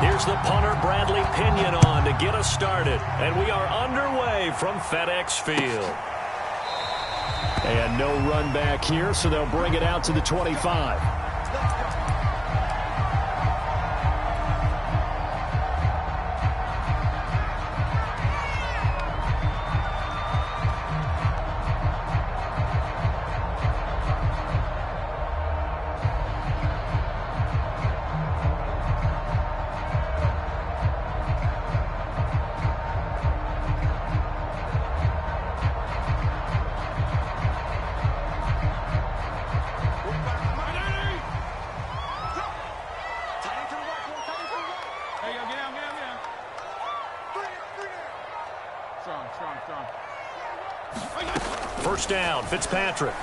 Here's the punter, Bradley Pinion, on to get us started. And we are underway from FedEx Field. And no run back here, so they'll bring it out to the 25. First down, Fitzpatrick.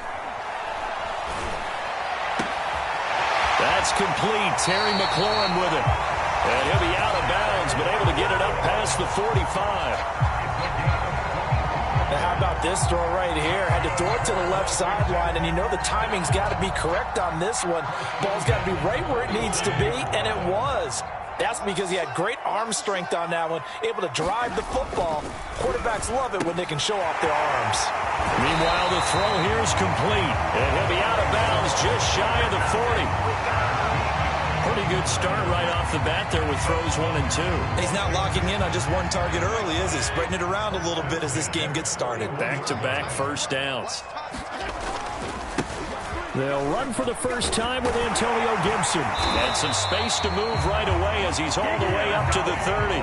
That's complete. Terry McLaurin with it. And he'll be out of bounds, but able to get it up past the 45. And how about this throw right here? Had to throw it to the left sideline, and you know the timing's got to be correct on this one. Ball's got to be right where it needs to be, and it was. That's because he had great arm strength on that one, able to drive the football. Quarterbacks love it when they can show off their arms. Meanwhile, the throw here is complete, and he'll be out of bounds just shy of the 40. Pretty good start right off the bat there with throws 1 and 2. He's not locking in on just one target early, is he? Spreading it around a little bit as this game gets started. Back-to-back first downs. They'll run for the first time with Antonio Gibson. And some space to move right away as he's all the way up to the 30.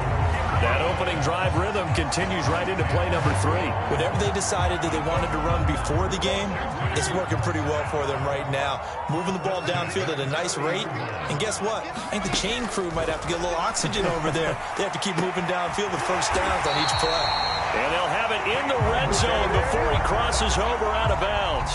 That opening drive rhythm continues right into play number 3. Whatever they decided that they wanted to run before the game, it's working pretty well for them right now. Moving the ball downfield at a nice rate. And guess what? I think the chain crew might have to get a little oxygen over there. They have to keep moving downfield with first downs on each play. And they'll have it in the red zone before he crosses over out of bounds.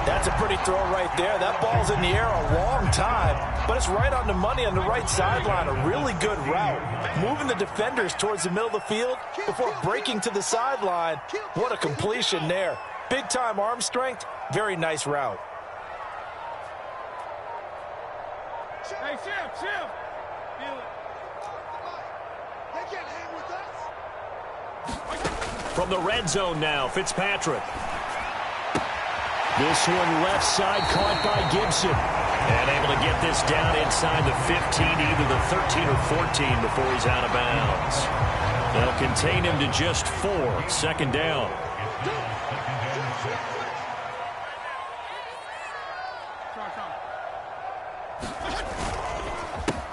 That's a pretty throw right there. That ball's in the air a long time, but it's right on the money on the right sideline. A really good route. Moving the defenders towards the middle of the field before breaking to the sideline. What a completion there. Big-time arm strength. Very nice route. Hey, Chip. Feel it. They can't hang with us. From the red zone now, Fitzpatrick. This one left side caught by Gibson. And able to get this down inside the 15, either the 13 or 14 before he's out of bounds. They'll contain him to just 4. Second down.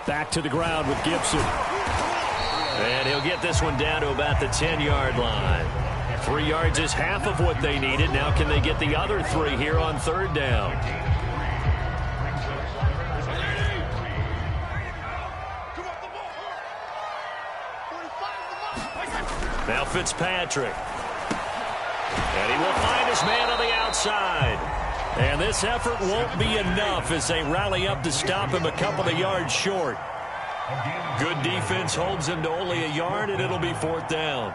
Back to the ground with Gibson. And he'll get this one down to about the 10-yard line. 3 yards is half of what they needed. Now can they get the other 3 here on third down? Now Fitzpatrick. And he will find his man on the outside. And this effort won't be enough as they rally up to stop him a couple of yards short. Good defense holds him to only a yard, and it'll be fourth down.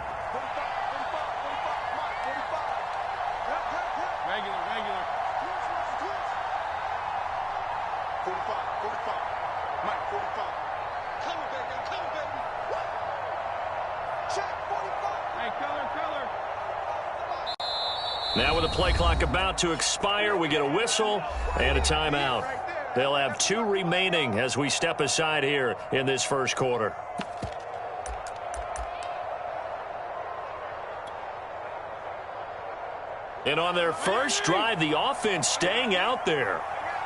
Now with the play clock about to expire, we get a whistle and a timeout. They'll have 2 remaining as we step aside here in this first quarter. And on their first drive, the offense staying out there.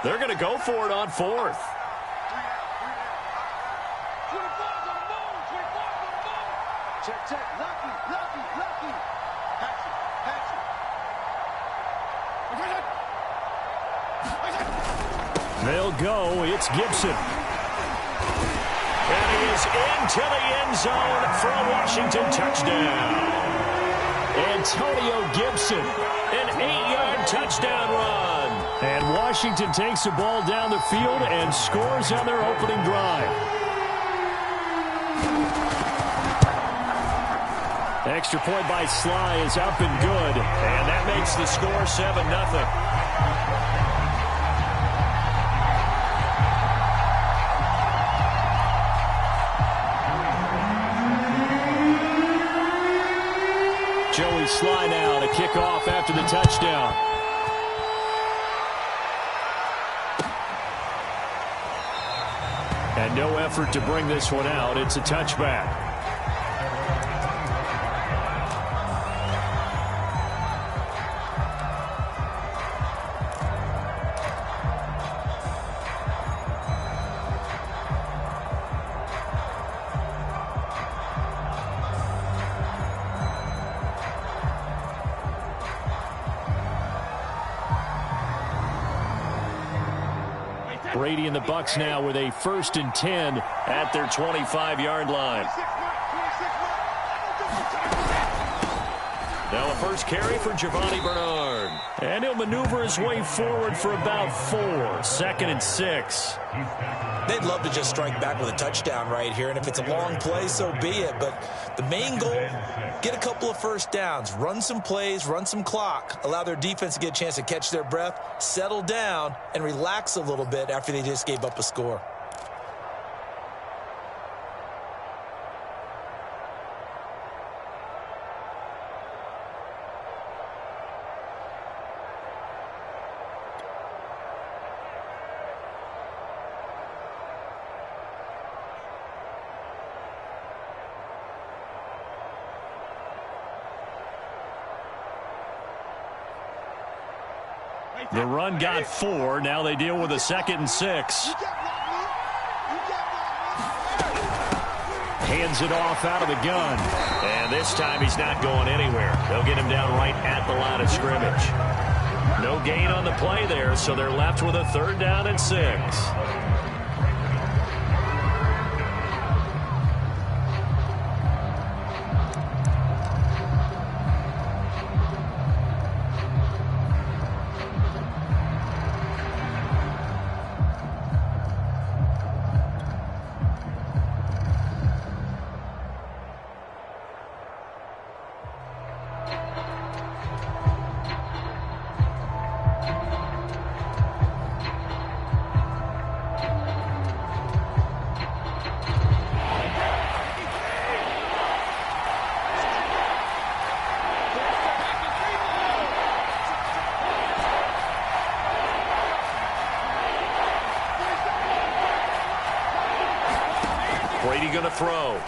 They're going to go for it on 4th. Check. Lucky. They'll go. It's Gibson. And he is into the end zone for a Washington touchdown. Antonio Gibson, an 8-yard touchdown run. And Washington takes the ball down the field and scores on their opening drive. Extra point by Sly is up and good. And that makes the score 7-0. back off after the touchdown. And no effort to bring this one out. It's a touchback. Brady and the Bucs now with a 1st and 10 at their 25-yard line. Now a first carry for Giovanni Bernard. And he'll maneuver his way forward for about 4. 2nd and 6. They'd love to just strike back with a touchdown right here, and if it's a long play, so be it. But the main goal, get a couple of first downs, run some plays, run some clock, allow their defense to get a chance to catch their breath, settle down, and relax a little bit after they just gave up a score. The run got 4. Now they deal with a 2nd and 6. Hands it off out of the gun. And this time he's not going anywhere. They'll get him down right at the line of scrimmage. No gain on the play there, so they're left with a 3rd down and 6. Brady going to throw.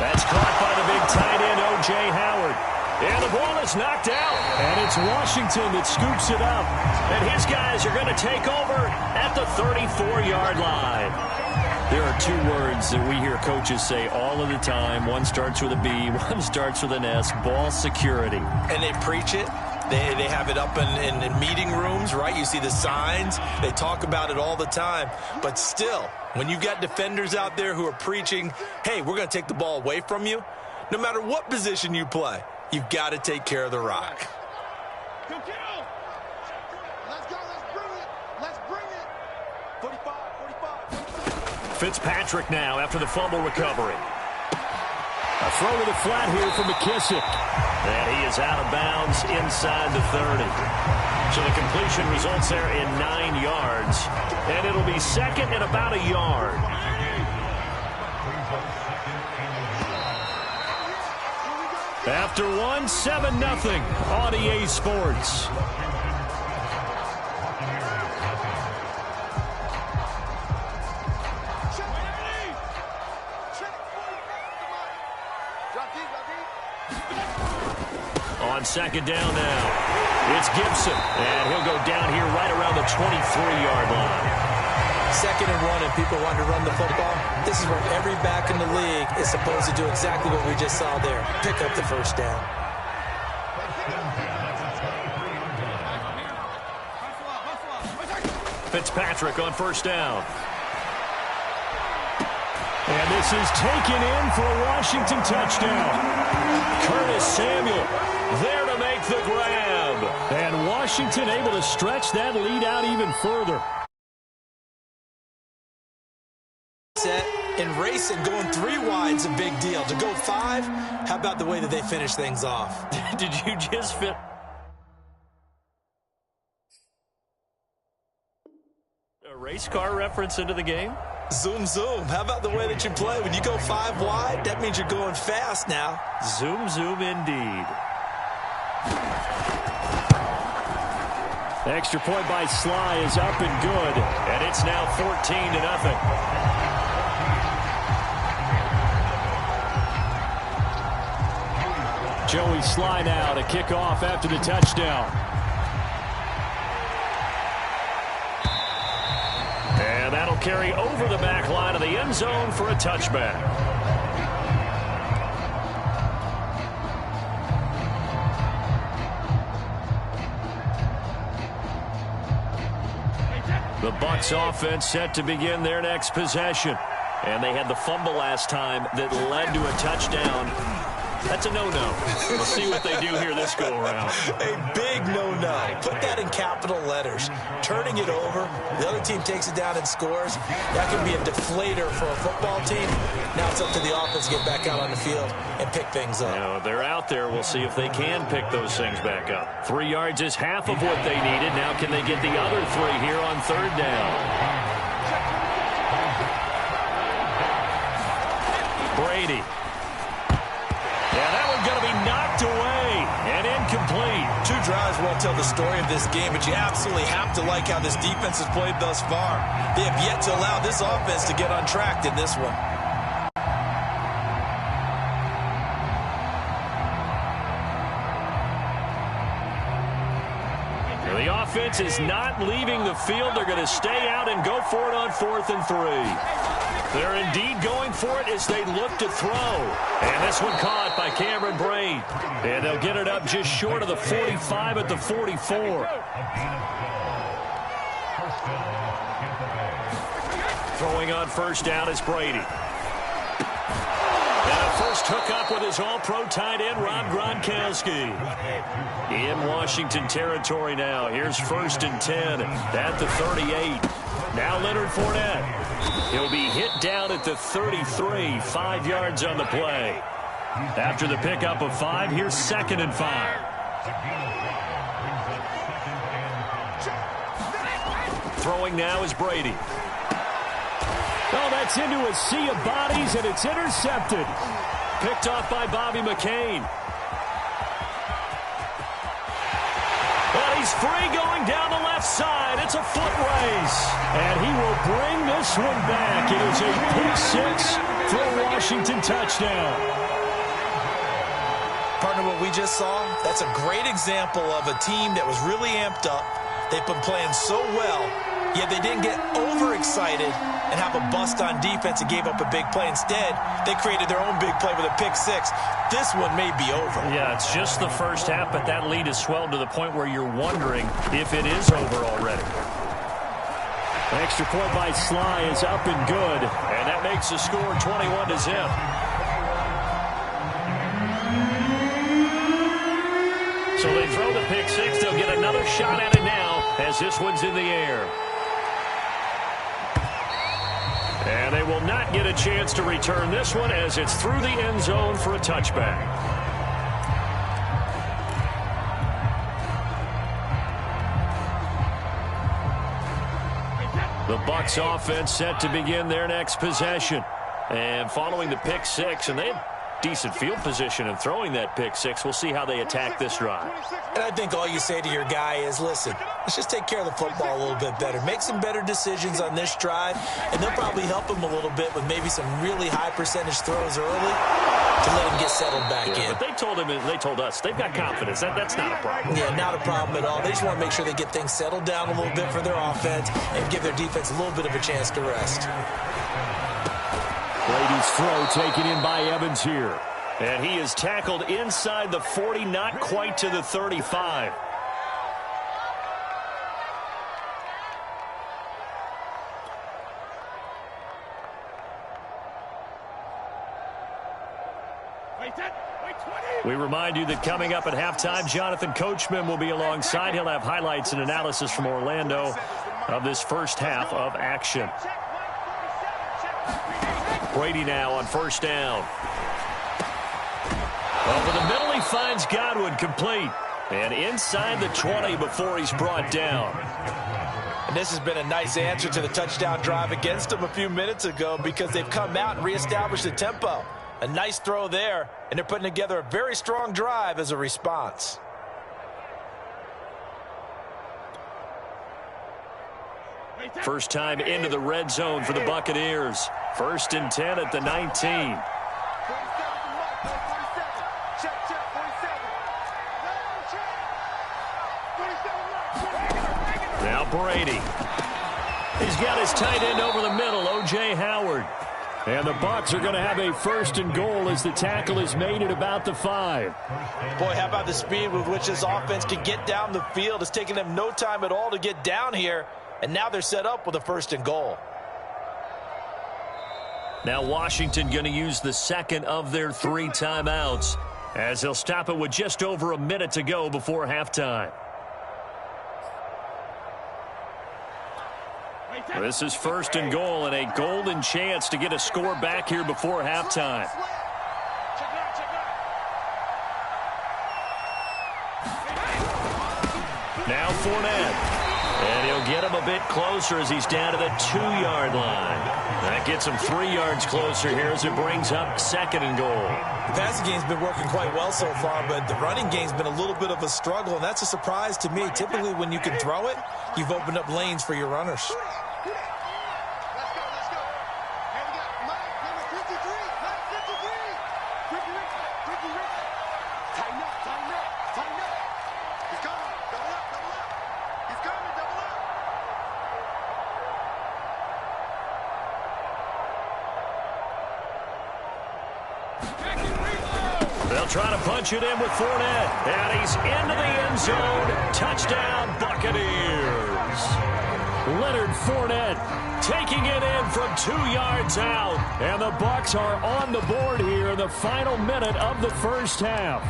That's caught by the big tight end, O.J. Howard. And the ball is knocked out. And it's Washington that scoops it up. And his guys are going to take over at the 34-yard line. There are 2 words that we hear coaches say all of the time. One starts with a B, one starts with an S, ball security. And they preach it. They have it up in meeting rooms, right? You see the signs. They talk about it all the time. But still, when you've got defenders out there who are preaching, hey, we're going to take the ball away from you, no matter what position you play, you've got to take care of the rock. Let's go. Let's bring it. Let's bring it. 45. Fitzpatrick now after the fumble recovery. A throw to the flat here for McKissick. And he is out of bounds inside the 30. So the completion results there in 9 yards. And it'll be 2nd and about a yard. After 1, 7-0 on EA Sports. On 2nd down now, it's Gibson, and he'll go down here right around the 23-yard line. 2nd and 1, and people want to run the football. This is where every back in the league is supposed to do exactly what we just saw there, pick up the 1st down. Fitzpatrick on 1st down. And this is taken in for a Washington touchdown. Curtis Samuel there to make the grab. And Washington able to stretch that lead out even further. Set and racing, going 3 wide's a big deal. To go 5, how about the way that they finish things off? Did you just fit a race car reference into the game? Zoom, zoom. How about the way that you play? When you go 5 wide, that means you're going fast now. Zoom, zoom indeed. Extra point by Sly is up and good, and it's now 14-0. Joey Sly now to kick off after the touchdown. And that'll carry over the back line of the end zone for a touchback. The Bucs offense set to begin their next possession. And they had the fumble last time that led to a touchdown. That's a no-no. We'll see what they do here this go-around. A big no-no. Put that in capital letters. Turning it over, the other team takes it down and scores. That can be a deflator for a football team. Now it's up to the offense to get back out on the field and pick things up. You know, they're out there. We'll see if they can pick those things back up. 3 yards is half of what they needed. Now can they get the other 3 here on third down? Brady. Going to be knocked away and incomplete. 2 drives won't tell the story of this game, but you absolutely have to like how this defense has played thus far. They have yet to allow this offense to get untracked in this one. The offense is not leaving the field. They're going to stay out and go for it on 4th and 3. They're indeed going for it as they look to throw. And this one caught by Cameron Braid. And they'll get it up just short of the 45 at the 44. Throwing on first down is Brady. And a first hookup with his all-pro tight end, Rob Gronkowski. In Washington territory now. Here's 1st and 10 at the 38. Now Leonard Fournette. He'll be hit down at the 33, 5 yards on the play. After the pickup of 5, here's 2nd and 5. Throwing now is Brady. Oh, that's into a sea of bodies, and it's intercepted. Picked off by Bobby McCain. Well, he's free going down the left side. It's a foot race. And he will bring this one back. It is a pick 6 for a Washington touchdown. Partner, what we just saw, that's a great example of a team that was really amped up. They've been playing so well, yet they didn't get overexcited and have a bust on defense and gave up a big play. Instead, they created their own big play with a pick 6. This one may be over. Yeah, it's just the first half, but that lead has swelled to the point where you're wondering if it is over already. Extra point by Sly is up and good, and that makes the score 21-0. So they throw the pick 6. They'll get another shot at it now as this one's in the air. And they will not get a chance to return this one as it's through the end zone for a touchback. The Bucs offense set to begin their next possession. And following the pick 6, and they have decent field position in throwing that pick 6. We'll see how they attack this drive. And I think all you say to your guy is, listen, let's just take care of the football a little bit better. Make some better decisions on this drive, and they'll probably help him a little bit with maybe some really high percentage throws early to let him get settled back in. But they told him, and they told us, they've got confidence. That's not a problem. Yeah, not a problem at all. They just want to make sure they get things settled down a little bit for their offense and give their defense a little bit of a chance to rest. Brady's throw taken in by Evans here. And he is tackled inside the 40, not quite to the 35. We remind you that coming up at halftime, Jonathan Coachman will be alongside. He'll have highlights and analysis from Orlando of this first half of action. Brady now on first down. Over the middle, he finds Godwin complete. And inside the 20 before he's brought down. And this has been a nice answer to the touchdown drive against them a few minutes ago because they've come out and reestablished the tempo. A nice throw there, and they're putting together a very strong drive as a response. First time into the red zone for the Buccaneers. 1st and 10 at the 19. Now Brady. He's got his tight end over the middle, O.J. Howard. And the Bucs are going to have a 1st and goal as the tackle is made at about the 5. Boy, how about the speed with which this offense can get down the field? It's taken them no time at all to get down here, and now they're set up with a 1st and goal. Now Washington going to use the second of their 3 timeouts as they'll stop it with just over a minute to go before halftime. This is 1st and goal and a golden chance to get a score back here before halftime. Now Fournette. And he'll get him a bit closer as he's down to the 2-yard line. That gets him 3 yards closer here as it brings up 2nd and goal. The passing game's been working quite well so far, but the running game's been a little bit of a struggle, and that's a surprise to me. Typically, when you can throw it, you've opened up lanes for your runners. They'll try to punch it in with Fournette. And he's into the end zone. Touchdown, Buccaneers. Leonard Fournette taking it in from 2 yards out. And the Bucs are on the board here in the final minute of the first half.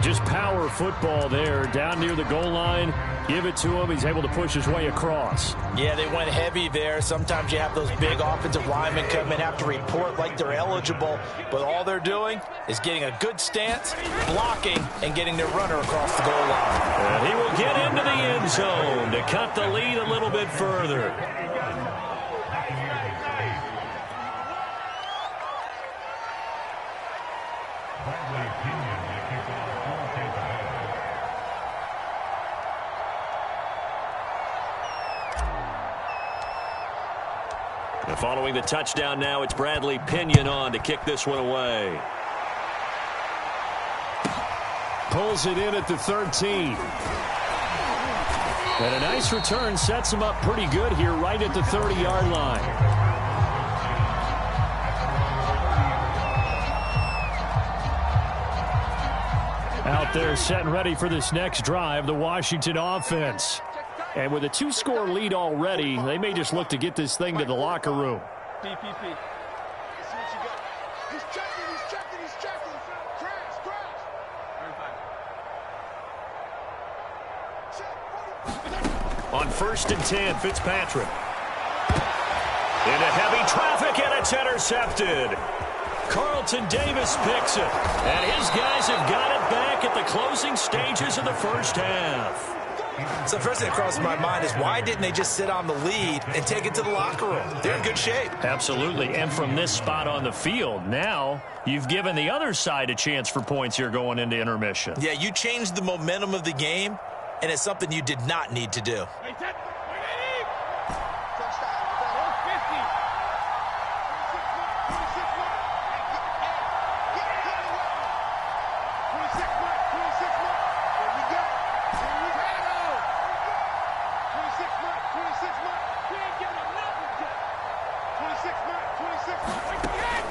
Just power football there down near the goal line. Give it to him. He's able to push his way across. Yeah, they went heavy there. Sometimes you have those big offensive linemen come in, have to report like they're eligible. But all they're doing is getting a good stance, blocking, and getting their runner across the goal line. And he will get into the end zone to cut the lead a little bit further. And following the touchdown now, it's Bradley Pinion on to kick this one away. Pulls it in at the 13. And a nice return sets him up pretty good here right at the 30-yard line. Out there set and ready for this next drive, the Washington offense. And with a 2-score lead already, they may just look to get this thing to the locker room. PPP. See what you got. He's checking, he's checking, he's checking. Crash, crash. On 1st and 10, Fitzpatrick. Into heavy traffic, and it's intercepted. Carlton Davis picks it. And his guys have got it back at the closing stages of the first half. So first thing that crosses my mind is why didn't they just sit on the lead and take it to the locker room? They're in good shape. Absolutely. And from this spot on the field, now you've given the other side a chance for points here going into intermission. Yeah, you changed the momentum of the game, and it's something you did not need to do.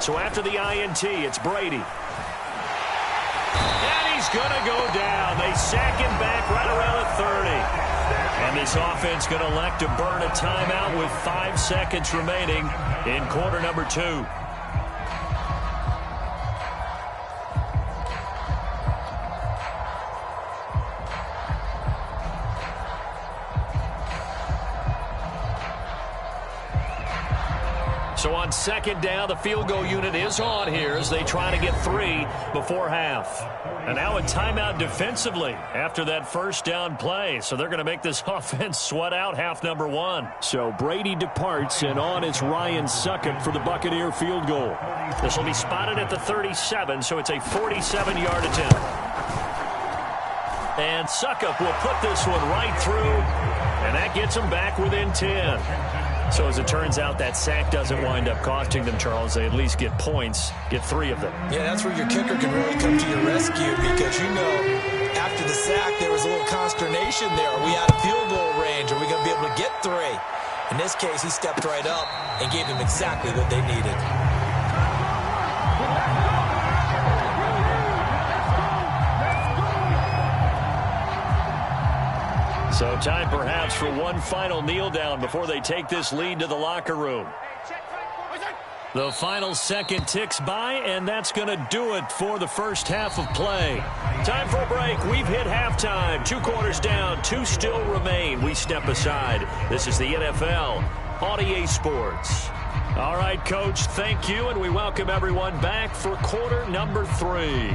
So after the INT, it's Brady. And he's going to go down. They sack him back right around the 30. And this offense going to elect to burn a timeout with 5 seconds remaining in quarter number 2. So on 2nd down, the field goal unit is on here as they try to get 3 before half. And now a timeout defensively after that first down play. So they're going to make this offense sweat out half number 1. So Brady departs, and on is Ryan Succop for the Buccaneer field goal. This will be spotted at the 37, so it's a 47-yard attempt. And Suckup will put this one right through, and that gets them back within 10. So as it turns out, that sack doesn't wind up costing them, Charles. They at least get points, get 3 of them. Yeah, that's where your kicker can really come to your rescue because, you know, after the sack, there was a little consternation there. Are we out of field goal range? Are we going to be able to get 3? In this case, he stepped right up and gave them exactly what they needed. So time perhaps for one final kneel down before they take this lead to the locker room. The final second ticks by, and that's going to do it for the first half of play. Time for a break. We've hit halftime. 2 quarters down, 2 still remain. We step aside. This is the NFL on EA Sports. All right, Coach, thank you, and we welcome everyone back for quarter number 3.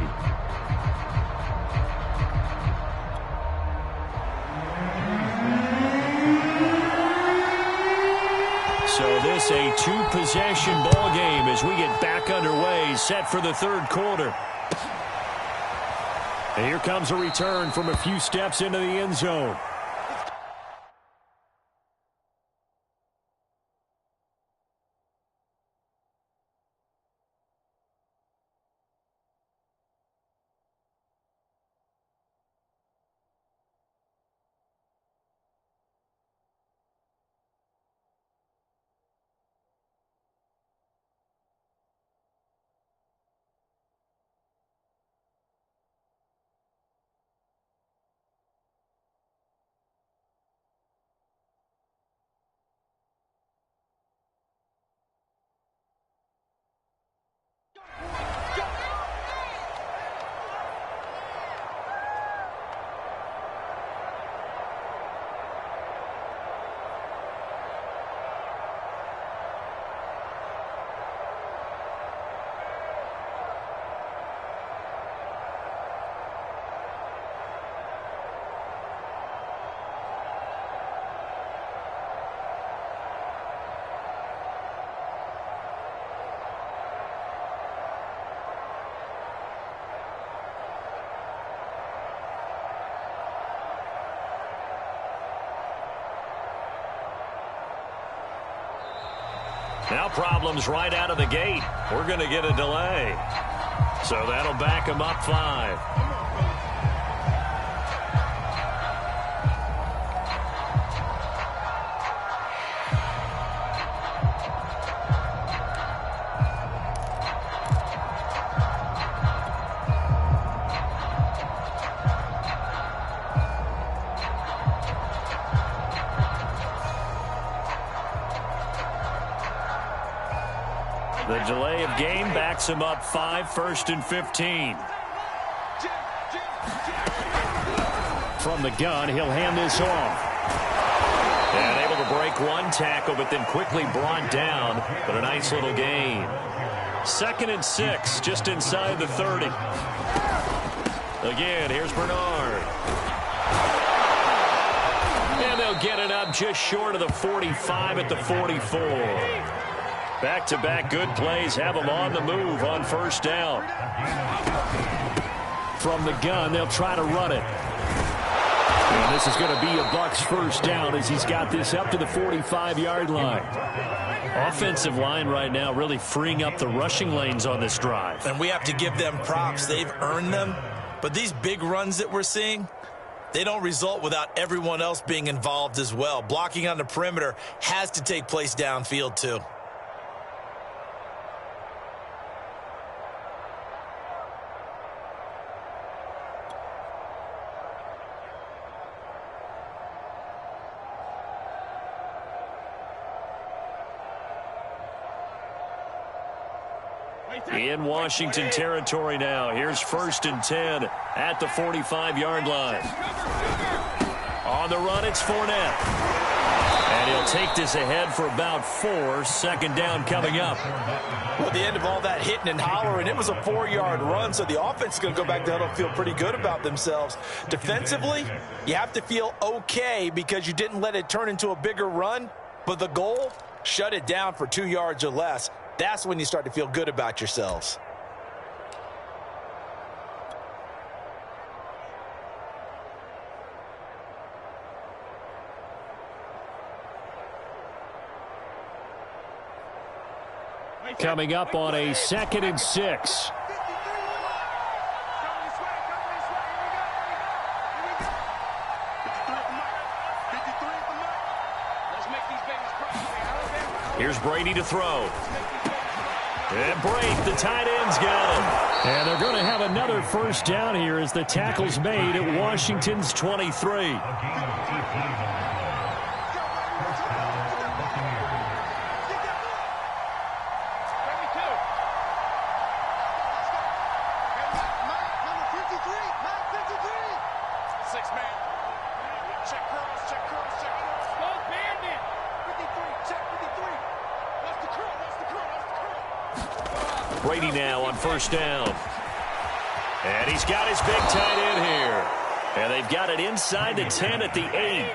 So this a 2-possession ball game as we get back underway, set for the 3rd quarter. And here comes a return from a few steps into the end zone. Now problems right out of the gate. We're going to get a delay. So that'll back them up 5. The delay of game backs him up 5, 1st and 15. From the gun, he'll hand this off. And able to break one tackle, but then quickly brought down. But a nice little gain. 2nd and 6, just inside the 30. Again, here's Bernard. And they'll get it up just short of the 45 at the 44. Back-to-back good plays have them on the move on 1st down. From the gun, they'll try to run it. And this is going to be a Bucs 1st down as he's got this up to the 45-yard line. Offensive line right now really freeing up the rushing lanes on this drive. And we have to give them props. They've earned them. But these big runs that we're seeing, they don't result without everyone else being involved as well. Blocking on the perimeter has to take place downfield too. In Washington territory now. Here's 1st and 10 at the 45-yard line. On the run, it's Fournette. And he'll take this ahead for about 4. 2nd down coming up. Well, at the end of all that hitting and hollering, it was a 4-yard run, so the offense is going to go back down and feel pretty good about themselves. Defensively, you have to feel okay because you didn't let it turn into a bigger run, but the goal, shut it down for 2 yards or less. That's when you start to feel good about yourselves. Coming up on a 2nd and 6. Here's Brady to throw. And break, the tight end's got him. And they're going to have another first down here as the tackle's made at Washington's 23. Brady now on first down. And he's got his big tight end here. And they've got it inside the 10 at the 8.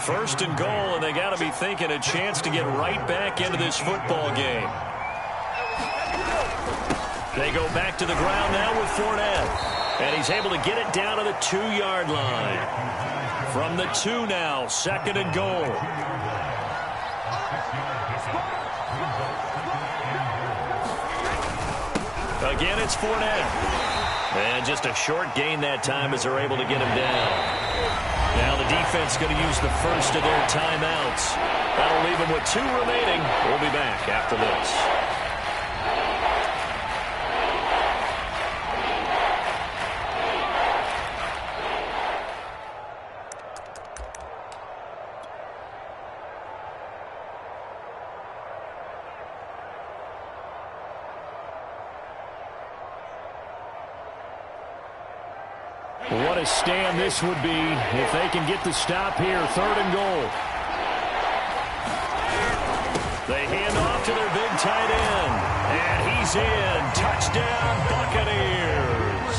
1st and goal, and they got to be thinking a chance to get right back into this football game. They go back to the ground now with Fournette. And he's able to get it down to the 2-yard line. From the 2 now, 2nd and goal. Again, it's Fournette. And just a short gain that time as they're able to get him down. Now the defense going to use the first of their timeouts. That'll leave them with 2 remaining. We'll be back after this. What a stand this would be if they can get the stop here. 3rd and goal. They hand off to their big tight end. And he's in. Touchdown, Buccaneers.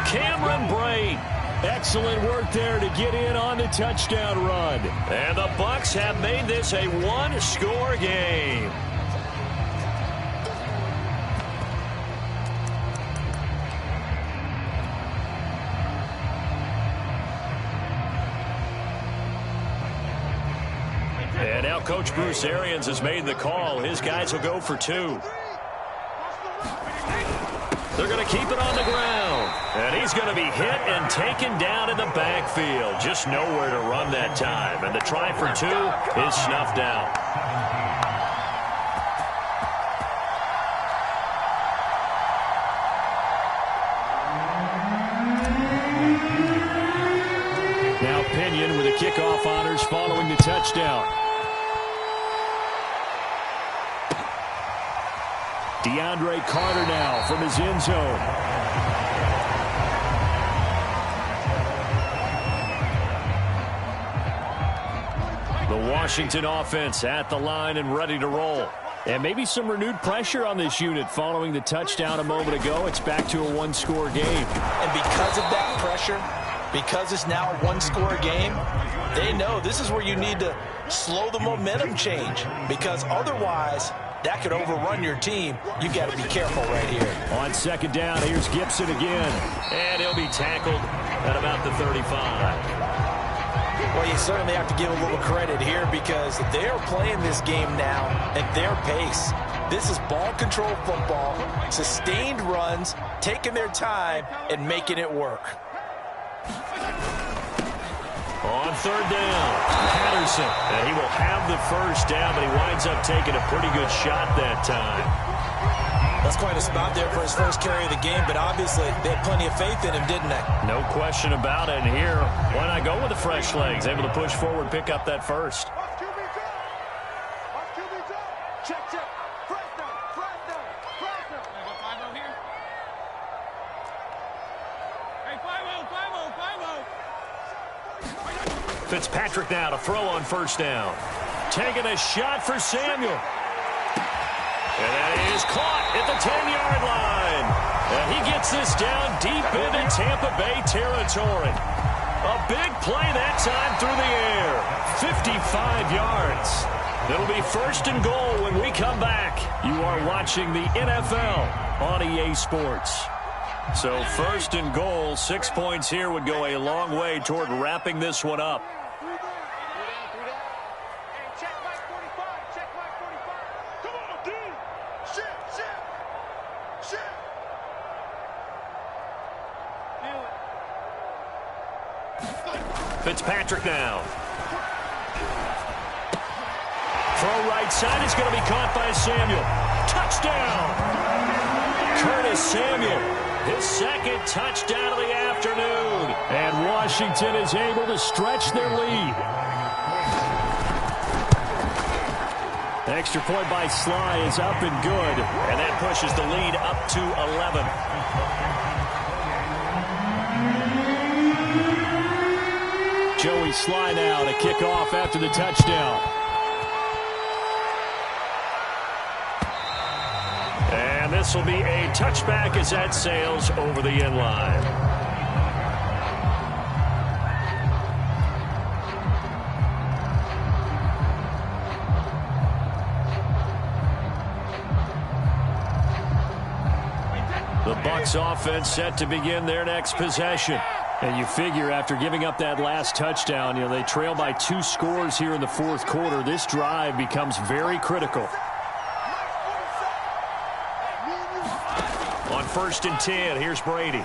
Cameron Brate. Excellent work there to get in on the touchdown run. And the Bucs have made this a 1-score game. And now Coach Bruce Arians has made the call. His guys will go for 2. They're going to keep it on the ground. And he's going to be hit and taken down in the backfield. Just nowhere to run that time. And the try for 2 is snuffed out. Now Pinion with the kickoff honors following the touchdown. DeAndre Carter now from his end zone. The Washington offense at the line and ready to roll. And maybe some renewed pressure on this unit following the touchdown a moment ago. It's back to a 1-score game. And because of that pressure, because it's now a 1-score game, they know this is where you need to slow the momentum change. Because otherwise, that could overrun your team. You've got to be careful right here. On 2nd down, here's Gibson again. And he'll be tackled at about the 35. Well, you certainly have to give a little credit here because they're playing this game now at their pace. This is ball control football, sustained runs, taking their time and making it work. On 3rd down, Patterson. And he will have the first down, but he winds up taking a pretty good shot that time. That's quite a spot there for his first carry of the game, but obviously they had plenty of faith in him, didn't they? No question about it. And here, why not go with the fresh legs? Able to push forward, pick up that first. Check. Fresh down. I got 5-0 here. Hey, 5-0. Fitzpatrick now to throw on first down. Taking a shot for Samuel. And that is caught at the 10-yard line. And he gets this down deep into Tampa Bay territory. A big play that time through the air. 55 yards. It'll be 1st and goal when we come back. You are watching the NFL on EA Sports. So 1st and goal, 6 points here would go a long way toward wrapping this one up. Fitzpatrick now. Throw right side is going to be caught by Samuel. Touchdown! Curtis Samuel, his second touchdown of the afternoon. And Washington is able to stretch their lead. Extra point by Sly is up and good. And that pushes the lead up to 11. Joey Sly now to kick off after the touchdown. And this will be a touchback as that sails over the end line. The Bucs offense set to begin their next possession. And you figure after giving up that last touchdown, they trail by 2 scores here in the fourth quarter. This drive becomes very critical. On 1st and 10, here's Brady.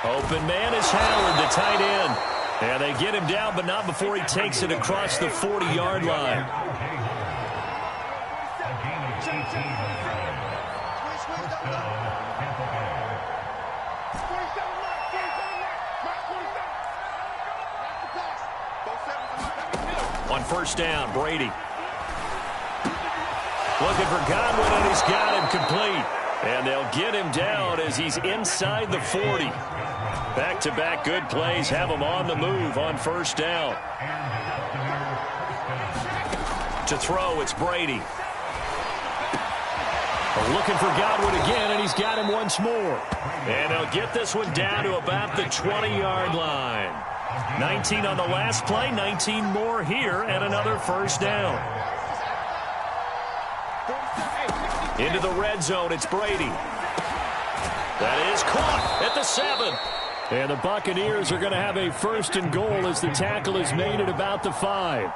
Open man is Howard, the tight end. And they get him down, but not before he takes it across the 40-yard line. On 1st down, Brady. Looking for Godwin, and he's got him complete. And they'll get him down as he's inside the 40. Back-to-back good plays have him on the move on 1st down. To throw, it's Brady. Looking for Godwin again, and he's got him once more. And they'll get this one down to about the 20-yard line. 19 on the last play, 19 more here, and another 1st down. Into the red zone, it's Brady. That is caught at the 7. And the Buccaneers are going to have a 1st and goal as the tackle is made at about the 5.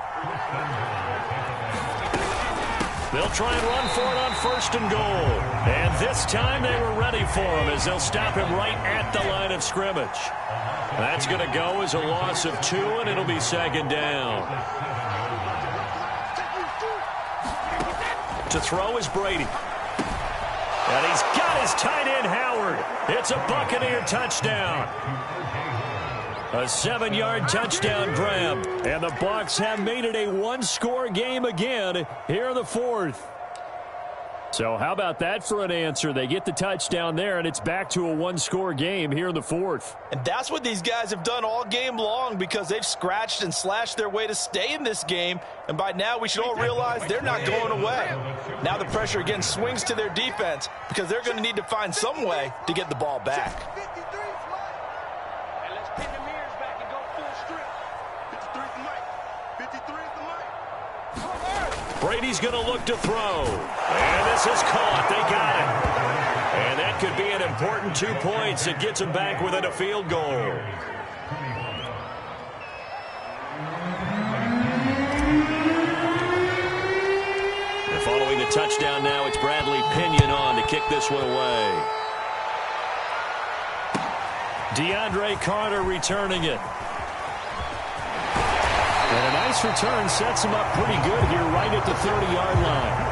They'll try and run for it on 1st and goal. And this time they were ready for him as they'll stop him right at the line of scrimmage. That's going to go as a loss of 2, and it'll be 2nd down. To throw is Brady. And he's got his tight end, Howard. It's a Buccaneer touchdown. A 7-yard touchdown grab. And the Bucs have made it a 1-score game again here in the 4th. So how about that for an answer? They get the touchdown there, and it's back to a 1-score game here in the 4th. And that's what these guys have done all game long because they've scratched and slashed their way to stay in this game. And by now we should all realize they're not going away. Now the pressure again swings to their defense because they're going to need to find some way to get the ball back. Brady's going to look to throw. And this is caught. They got it. And that could be an important 2 points. It gets them back within a field goal. And following the touchdown now, it's Bradley Pinion on to kick this one away. DeAndre Carter returning it. And a nice return sets him up pretty good here right at the 30-yard line.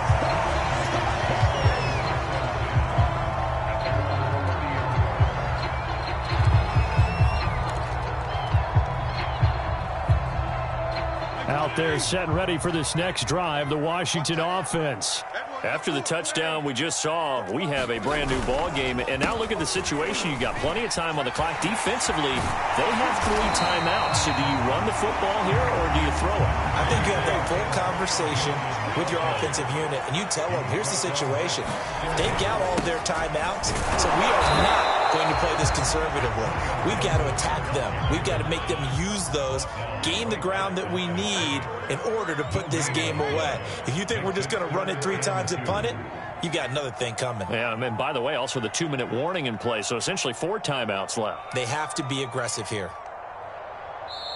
Out there set and ready for this next drive, the Washington offense. After the touchdown we just saw, we have a brand new ball game. And now look at the situation. You got plenty of time on the clock. Defensively, they have 3 timeouts. So do you run the football here or do you throw it? I think you have that full conversation with your offensive unit, and you tell them, here's the situation. They've got all their timeouts, so we are not going to play this conservatively. We've got to attack them. We've got to make them use those, gain the ground that we need in order to put this game away. If you think we're just going to run it 3 times and punt it, you've got another thing coming. Yeah, and by the way, also the 2-minute warning in play, so essentially 4 timeouts left. They have to be aggressive here.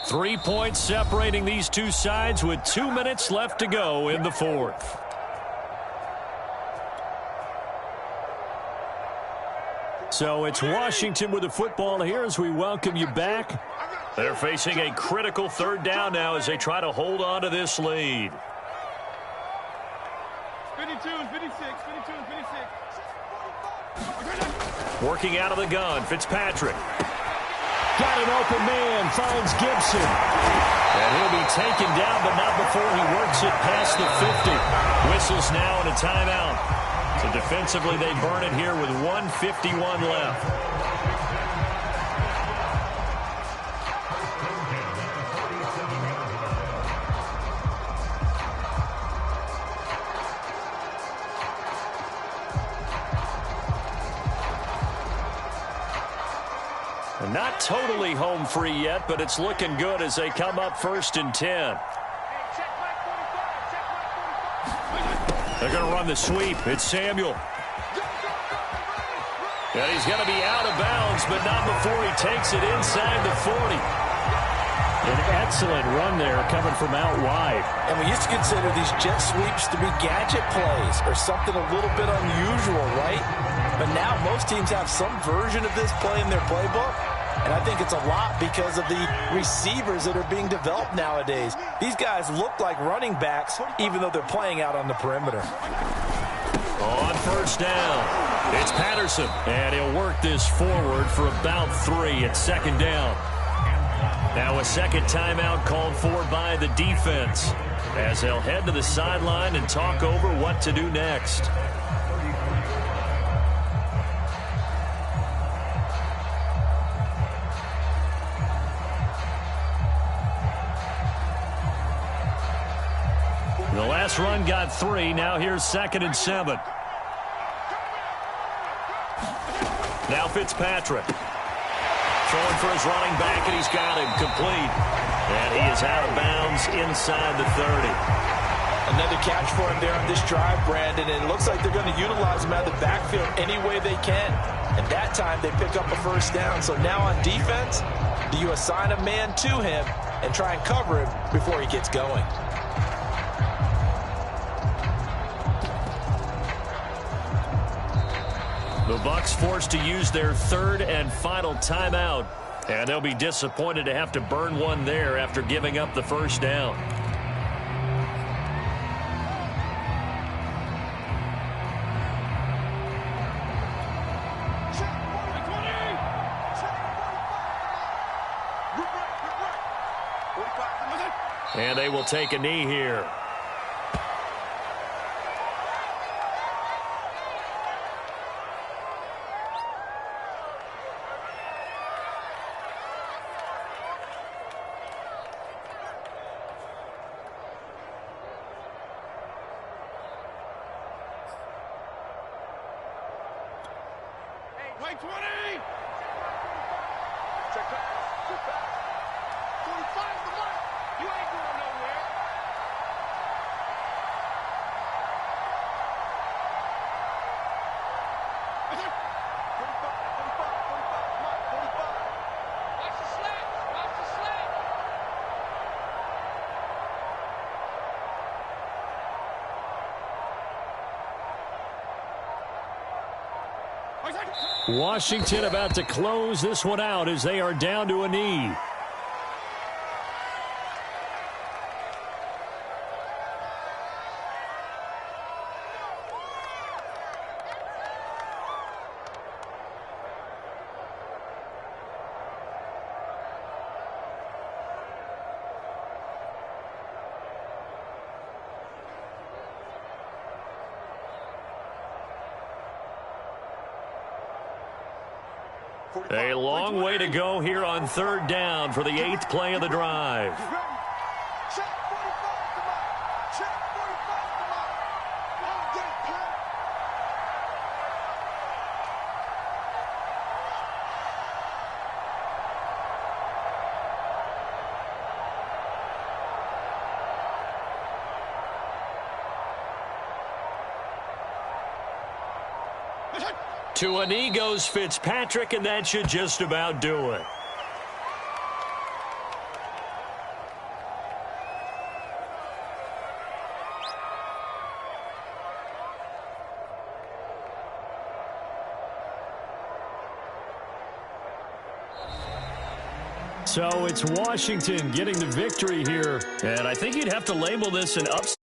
3 points separating these two sides with 2 minutes left to go in the 4th. So it's Washington with the football here as we welcome you back They're facing a critical third down now as they try to hold on to this lead. 52 and 56, 52 and 56. Working out of the gun, Fitzpatrick. Got an open man, finds Gibson. And he'll be taken down, but not before he works it past the 50. Whistles now and a timeout. So defensively, they burn it here with 1:51 left. Not totally home free yet, but it's looking good as they come up 1st and 10. They're going to run the sweep. It's Samuel. And he's going to be out of bounds, but not before he takes it inside the 40. An excellent run there coming from out wide. And we used to consider these jet sweeps to be gadget plays or something a little bit unusual, right? But now most teams have some version of this play in their playbook. And I think it's a lot because of the receivers that are being developed nowadays. These guys look like running backs, even though they're playing out on the perimeter. On 1st down, it's Patterson. And he'll work this forward for about 3 at 2nd down. Now a second timeout called for by the defense as they'll head to the sideline and talk over what to do next. The last run got 3. Now here's 2nd and 7. Now Fitzpatrick. Throwing for his running back, and he's got him complete. And he is out of bounds inside the 30. Another catch for him there on this drive, Brandon. And it looks like they're going to utilize him out of the backfield any way they can. And that time they pick up a 1st down. So now on defense, do you assign a man to him and try and cover him before he gets going? The Bucs forced to use their 3rd and final timeout, and they'll be disappointed to have to burn one there after giving up the 1st down. And they will take a knee here. Wait, 20! Check back. 45 the mark. You ain't going nowhere. Watch the slats. Watch the slats. Washington about to close this one out as they are down to a knee. A long way to go here on 3rd down for the 8th play of the drive. Check 45 the mark. Check 45 the mark. All day play. To a knee goes Fitzpatrick, and that should just about do it. So it's Washington getting the victory here. And I think you'd have to label this an upset.